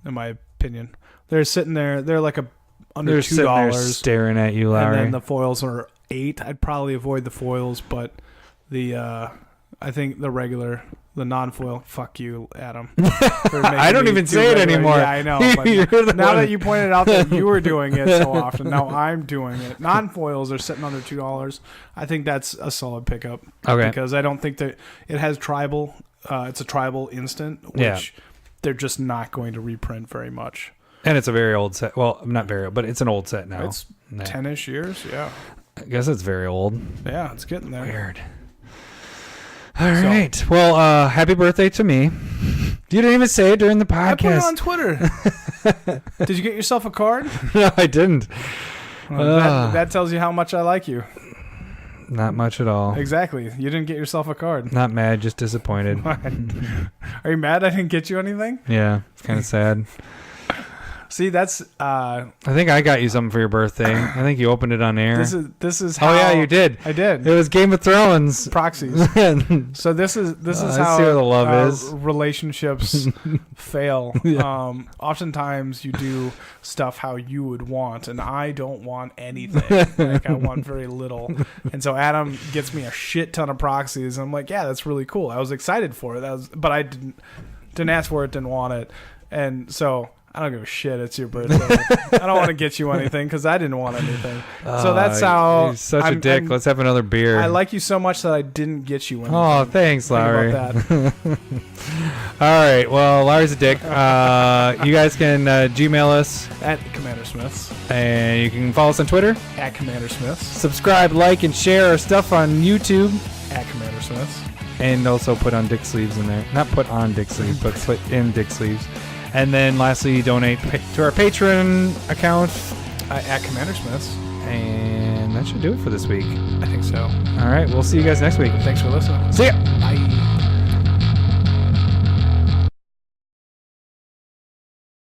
in my opinion. They're sitting there. They're like under They're $2. sitting there staring at you, Larry. And then the foils are $8. I'd probably avoid the foils, but I think the non-foil. Fuck you, Adam. I don't even say it anymore. Yeah, I know. But now that you pointed out that you were doing it so often, now I'm doing it. Non-foils are sitting under $2. I think that's a solid pickup. Okay. Because I don't think that it has tribal. It's a tribal instant, which they're just not going to reprint very much. And it's a very old set. Well, not very old, but it's an old set now. It's 10-ish years, yeah. I guess it's very old. Yeah, it's getting there. Weird. All right. Well, happy birthday to me. You didn't even say it during the podcast. I put it on Twitter. Did you get yourself a card? No, I didn't. Well, that tells you how much I like you. Not much at all. Exactly. You didn't get yourself a card. Not mad, just disappointed. Are you mad I didn't get you anything? Yeah, it's kind of sad. See, that's I think I got you something for your birthday. I think you opened it on air. This is how. Oh yeah, you did. I did. It was Game of Thrones Proxies. So this is how see where the love is. Relationships fail. Yeah. Oftentimes you do stuff how you would want, and I don't want anything. Like I want very little. And so Adam gets me a shit ton of proxies, and I'm like, yeah, that's really cool. I was excited for it. But I didn't ask for it, didn't want it, and so. I don't give a shit. It's your birthday. I don't want to get you anything because I didn't want anything. So that's how. You're such a dick. Let's have another beer. I like you so much that I didn't get you anything. Oh, thanks, Larry. Think about that. All right. Well, Larry's a dick. You guys can Gmail us At CommanderSmiths. and you can follow us on Twitter. At CommanderSmiths. Subscribe, like, and share our stuff on YouTube. At CommanderSmiths. And also put on dick sleeves in there. Not put on dick sleeves, but put in dick sleeves. And then lastly, donate to our Patreon account. At CommanderSmiths. And that should do it for this week. I think so. All right. We'll see you guys next week. Thanks for listening. See ya. Bye.